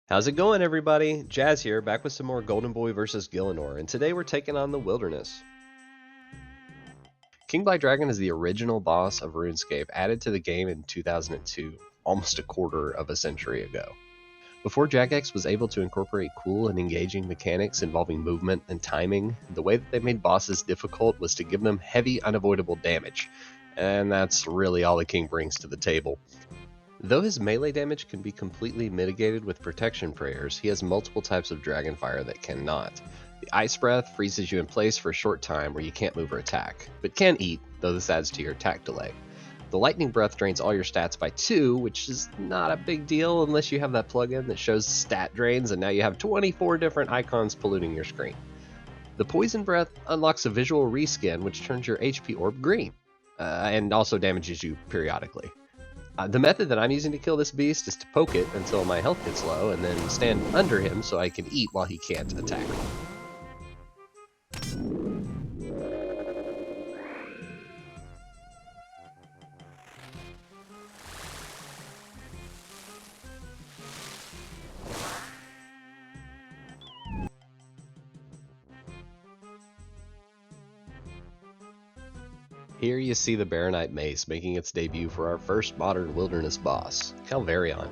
How's it going, everybody? Jazz here, back with some more Golden Boy vs. Gielinor, and today we're taking on the Wilderness. King Black Dragon is the original boss of RuneScape, added to the game in 2002, almost a quarter of a century ago. Before Jagex was able to incorporate cool and engaging mechanics involving movement and timing, the way that they made bosses difficult was to give them heavy, unavoidable damage, and that's really all the King brings to the table. Though his melee damage can be completely mitigated with protection prayers, he has multiple types of dragon fire that cannot. The Ice Breath freezes you in place for a short time where you can't move or attack, but can eat, though this adds to your attack delay. The Lightning Breath drains all your stats by 2, which is not a big deal unless you have that plugin that shows stat drains and now you have 24 different icons polluting your screen. The Poison Breath unlocks a visual reskin which turns your HP orb green, and also damages you periodically. The method that I'm using to kill this beast is to poke it until my health gets low, and then stand under him so I can eat while he can't attack me. Here you see the Baronite Mace making its debut for our first modern wilderness boss, Calvar'ion.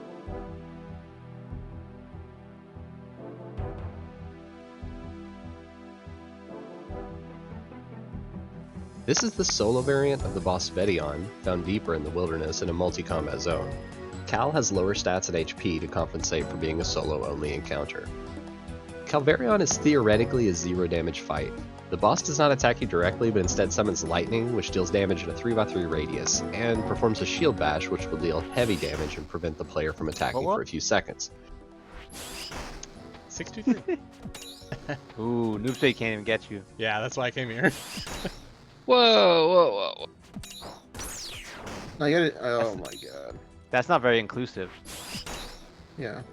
This is the solo variant of the boss Vedion, found deeper in the wilderness in a multi-combat zone. Cal has lower stats and HP to compensate for being a solo-only encounter. Calvar'ion is theoretically a zero damage fight. The boss does not attack you directly, but instead summons lightning, which deals damage in a 3x3 radius, and performs a shield bash, which will deal heavy damage and prevent the player from attacking for a few seconds. 623. Ooh, Noobsay can't even get you. Yeah, that's why I came here. Whoa. I got it. Oh my god. That's not very inclusive. Yeah.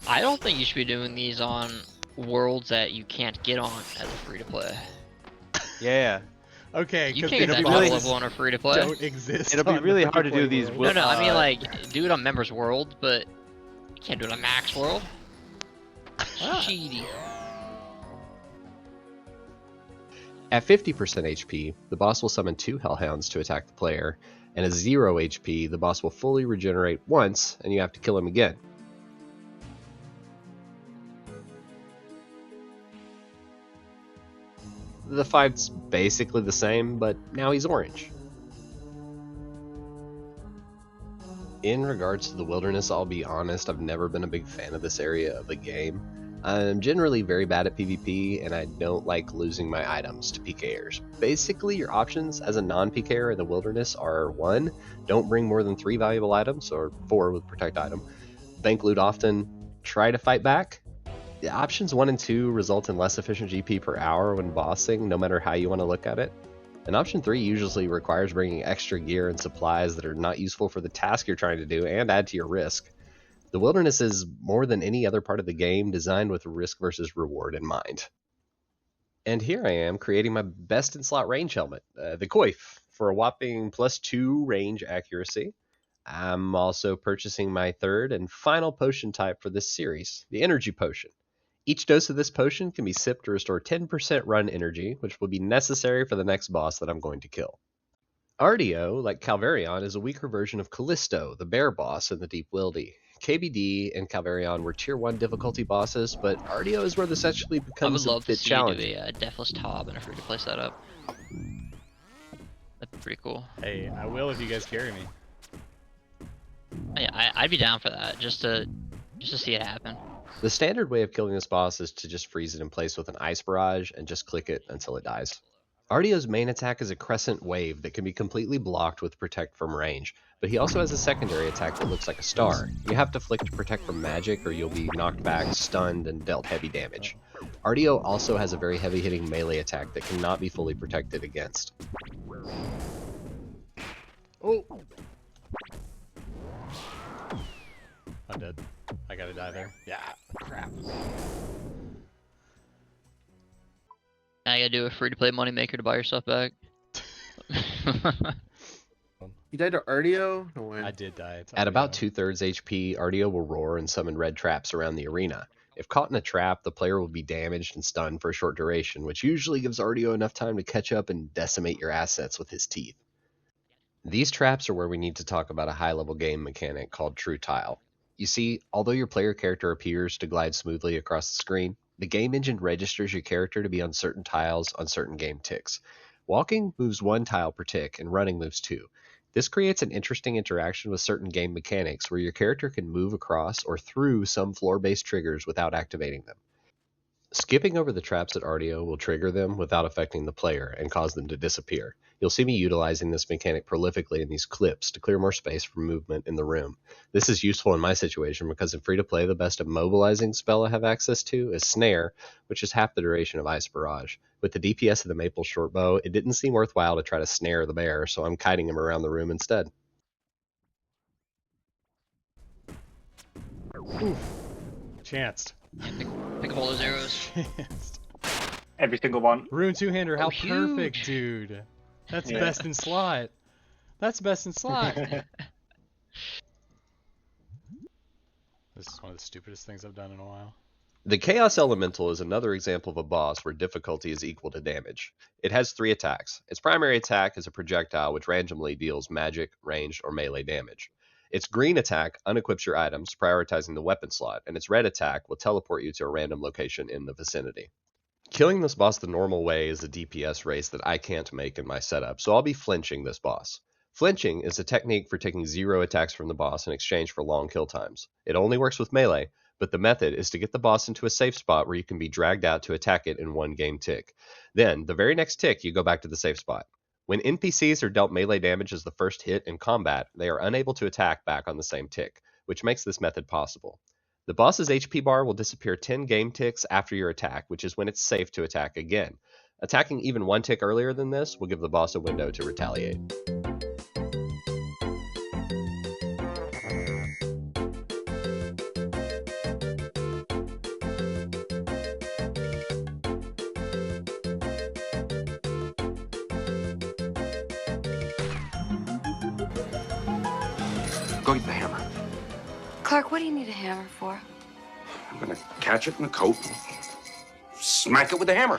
I don't think you should be doing these on worlds that you can't get on as a free-to-play. Yeah. Okay, You because can't get that really level on a free-to-play. don't exist. It'll be on really the hard to do free-to-play these world. No, I mean like, do it on Members World, but you can't do it on Max World. Cheaty. At 50% HP, the boss will summon 2 Hellhounds to attack the player, and at 0 HP, the boss will fully regenerate once, and you have to kill him again. The fight's basically the same, but now he's orange. In regards to the wilderness, I'll be honest, I've never been a big fan of this area of the game. I'm generally very bad at PvP, and I don't like losing my items to PKers. Basically, your options as a non-PKer in the wilderness are 1. Don't bring more than 3 valuable items, or 4 with protect item. Bank loot often. Try to fight back. The options 1 and 2 result in less efficient GP per hour when bossing, no matter how you want to look at it. And option 3 usually requires bringing extra gear and supplies that are not useful for the task you're trying to do and add to your risk. The wilderness is, more than any other part of the game, designed with risk versus reward in mind. And here I am creating my best in slot range helmet, the Coif, for a whopping +2 range accuracy. I'm also purchasing my third and final potion type for this series, the Energy Potion. Each dose of this potion can be sipped to restore 10% run energy, which will be necessary for the next boss that I'm going to kill. Ardio, like Calvar'ion, is a weaker version of Callisto, the bear boss in the Deep Wildy. KBD and Calvar'ion were tier 1 difficulty bosses, but Ardio is where this actually I would becomes a love to bit see you challenging. do a Deathless Tob in a free-to-play setup. That'd be pretty cool. Hey, I will if you guys carry me. Yeah, I'd be down for that, just to see it happen. The standard way of killing this boss is to just freeze it in place with an ice barrage and just click it until it dies. Ardio's main attack is a crescent wave that can be completely blocked with protect from range, but he also has a secondary attack that looks like a star. You have to flick to protect from magic or you'll be knocked back, stunned, and dealt heavy damage. Ardio also has a very heavy hitting melee attack that cannot be fully protected against. Oh! I'm dead. I gotta die there. Yeah, crap. Now you gotta do a free-to-play moneymaker to buy yourself back. You died to Ardio? No way. I did die. It's At about audio. 2/3 HP, Ardio will roar and summon red traps around the arena. If caught in a trap, the player will be damaged and stunned for a short duration, which usually gives Ardio enough time to catch up and decimate your assets with his teeth. These traps are where we need to talk about a high-level game mechanic called True Tile. You see, although your player character appears to glide smoothly across the screen, the game engine registers your character to be on certain tiles on certain game ticks. Walking moves 1 tile per tick, and running moves 2. This creates an interesting interaction with certain game mechanics where your character can move across or through some floor-based triggers without activating them. Skipping over the traps at Ardio will trigger them without affecting the player and cause them to disappear. You'll see me utilizing this mechanic prolifically in these clips to clear more space for movement in the room. This is useful in my situation because in free-to-play the best immobilizing spell I have access to is Snare, which is half the duration of Ice Barrage. With the DPS of the Maple Shortbow, it didn't seem worthwhile to try to snare the bear, so I'm kiting him around the room instead. Chanced. Yeah, pick up all those arrows. Chanced. Every single one. Rune two-hander, how Oh, perfect, huge. dude. That's Yeah. best in slot. That's best in slot. This is one of the stupidest things I've done in a while. The Chaos Elemental is another example of a boss where difficulty is equal to damage. It has 3 attacks. Its primary attack is a projectile which randomly deals magic, ranged, or melee damage. Its green attack unequips your items, prioritizing the weapon slot, and its red attack will teleport you to a random location in the vicinity. Killing this boss the normal way is a DPS race that I can't make in my setup, so I'll be flinching this boss. Flinching is a technique for taking 0 attacks from the boss in exchange for long kill times. It only works with melee, but the method is to get the boss into a safe spot where you can be dragged out to attack it in 1 game tick. Then, the very next tick, you go back to the safe spot. When NPCs are dealt melee damage as the first hit in combat, they are unable to attack back on the same tick, which makes this method possible. The boss's HP bar will disappear 10 game ticks after your attack, which is when it's safe to attack again. Attacking even 1 tick earlier than this will give the boss a window to retaliate. Go get the hammer. Clark, what do you need a hammer for? I'm gonna catch it in the coat, smack it with the hammer.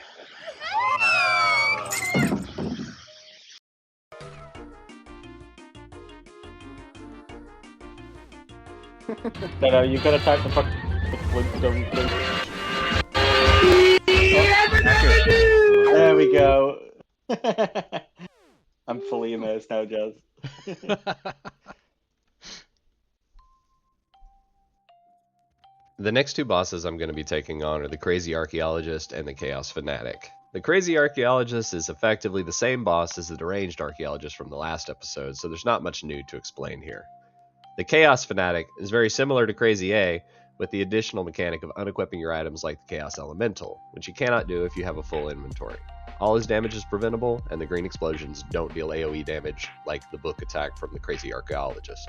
No, you gotta attack the fucking Flintstone thing. There we go. I'm fully immersed now, Jazz. The next 2 bosses I'm going to be taking on are the Crazy Archaeologist and the Chaos Fanatic. The Crazy Archaeologist is effectively the same boss as the Deranged Archaeologist from the last episode, so there's not much new to explain here. The Chaos Fanatic is very similar to Crazy A, with the additional mechanic of unequipping your items like the Chaos Elemental, which you cannot do if you have a full inventory. All his damage is preventable, and the green explosions don't deal AoE damage like the book attack from the Crazy Archaeologist.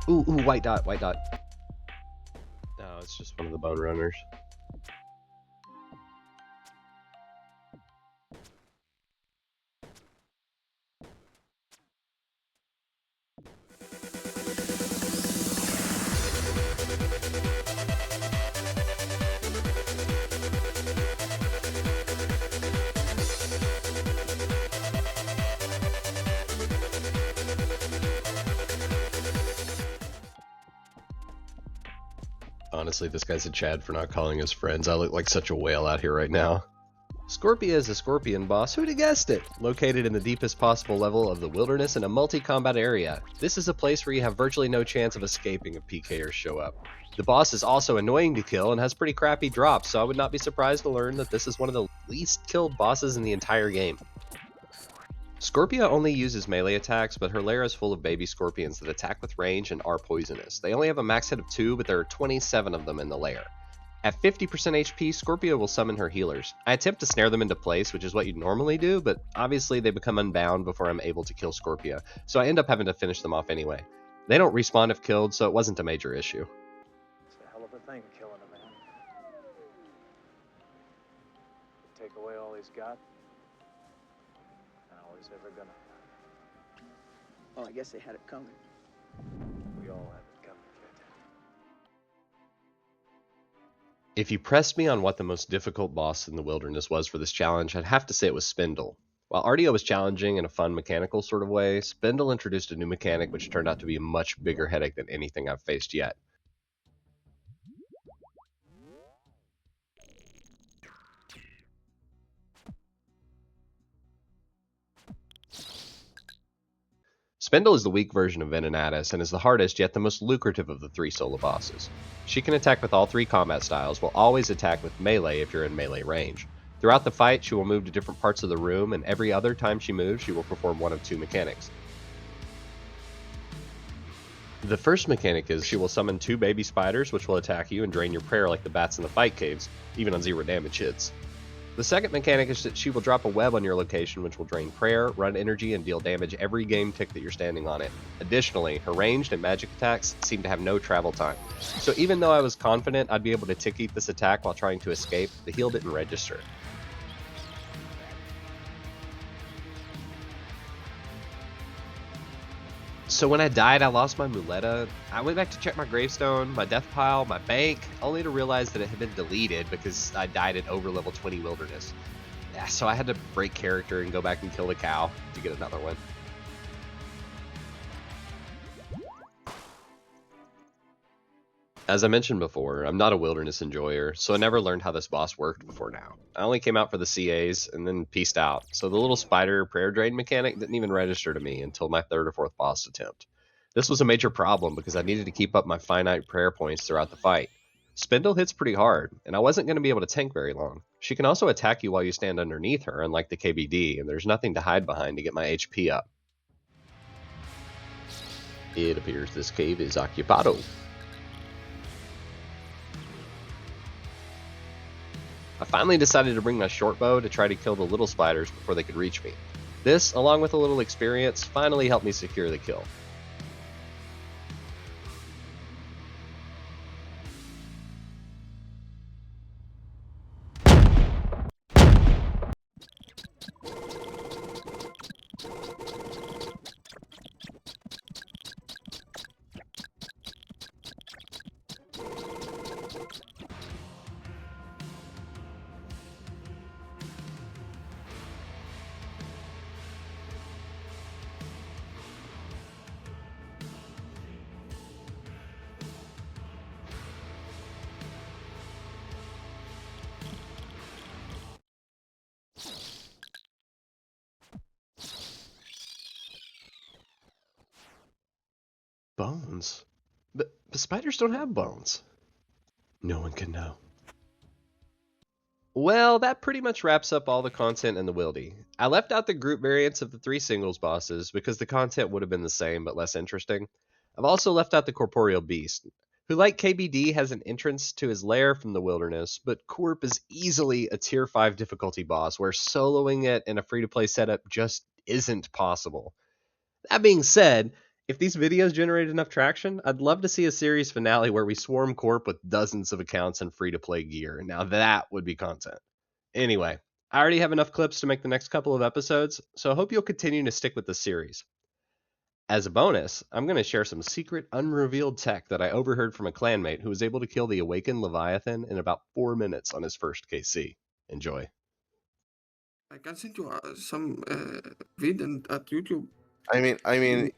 Ooh, white dot, white dot. No, it's just one of the bone runners. Honestly, this guy's a Chad for not calling his friends. I look like such a whale out here right now. Score Scorpia is a scorpion boss, who'd have guessed it? Located in the deepest possible level of the wilderness in a multi-combat area. This is a place where you have virtually no chance of escaping if PKers show up. The boss is also annoying to kill and has pretty crappy drops, so I would not be surprised to learn that this is one of the least killed bosses in the entire game. Scorpia only uses melee attacks, but her lair is full of baby scorpions that attack with range and are poisonous. They only have a max hit of 2, but there are 27 of them in the lair. At 50% HP, Scorpia will summon her healers. I attempt to snare them into place, which is what you'd normally do, but obviously they become unbound before I'm able to kill Scorpia, so I end up having to finish them off anyway. They don't respawn if killed, so it wasn't a major issue. It's a hell of a thing, killing a man. Take away all he's got, and all he's ever gonna have. Oh, I guess they had it coming. We all have it coming, kid. If you pressed me on what the most difficult boss in the wilderness was for this challenge, I'd have to say it was Spindle. While Artio was challenging in a fun mechanical sort of way, Spindle introduced a new mechanic which turned out to be a much bigger headache than anything I've faced yet. Spindle is the weak version of Venenatus and is the hardest yet the most lucrative of the 3 solo bosses. She can attack with all 3 combat styles, will always attack with melee if you're in melee range. Throughout the fight, she will move to different parts of the room, and every other time she moves, she will perform one of 2 mechanics. The first mechanic is she will summon 2 baby spiders, which will attack you and drain your prayer like the bats in the fight caves, even on 0 damage hits. The second mechanic is that she will drop a web on your location, which will drain prayer, run energy, and deal damage every game tick that you're standing on it. Additionally, her ranged and magic attacks seem to have no travel time. So even though I was confident I'd be able to tick eat this attack while trying to escape, the heal didn't register. So when I died, I lost my muleta. I went back to check my gravestone, my death pile, my bank, only to realize that it had been deleted because I died at over level 20 wilderness. Yeah, so I had to break character and go back and kill the cow to get another one. As I mentioned before, I'm not a wilderness enjoyer, so I never learned how this boss worked before now. I only came out for the CAs and then peaced out, so the little spider prayer drain mechanic didn't even register to me until my 3rd or 4th boss attempt. This was a major problem because I needed to keep up my finite prayer points throughout the fight. Spindle hits pretty hard, and I wasn't going to be able to tank very long. She can also attack you while you stand underneath her, unlike the KBD, and there's nothing to hide behind to get my HP up. It appears this cave is occupado. I finally decided to bring my short bow to try to kill the little spiders before they could reach me. This, along with a little experience, finally helped me secure the kill. Bones? But spiders don't have bones. No one can know. Well, that pretty much wraps up all the content in the Wildy. I left out the group variants of the 3 singles bosses because the content would have been the same but less interesting. I've also left out the Corporeal Beast, who like KBD has an entrance to his lair from the wilderness, but Corp is easily a tier 5 difficulty boss where soloing it in a free-to-play setup just isn't possible. That being said, if these videos generate enough traction, I'd love to see a series finale where we swarm Corp with dozens of accounts and free-to-play gear. Now that would be content. Anyway, I already have enough clips to make the next couple of episodes, so I hope you'll continue to stick with the series. As a bonus, I'm going to share some secret, unrevealed tech that I overheard from a clanmate who was able to kill the awakened Leviathan in about 4 minutes on his first KC. Enjoy. I can send you some video at YouTube. I mean,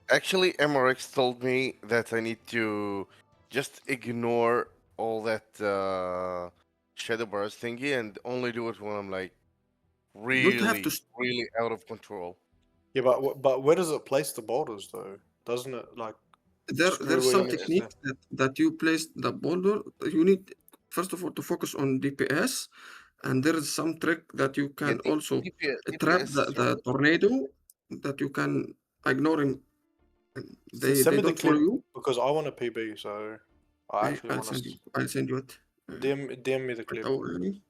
actually, MRX told me that I need to just ignore all that shadow bars thingy and only do it when I'm like don't have to. really out of control. Yeah, but where does it place the boulders though? Doesn't it like There's screw some in? technique that you place the boulder. You need first of all to focus on DPS, and there is some trick that you can also trap the tornado that you can ignore him. And they Send me the don't follow clip you. because I want a PB, so I actually I'll want send you. to I'll send you it. DM me the Right clip. away.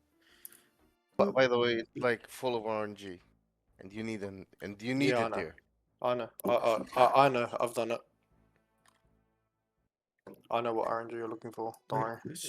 By the way, it's like full of RNG, and you need Yeah, I it know. there. I know. I know. I've done it. I know what RNG you're looking for. Don't worry. Yes.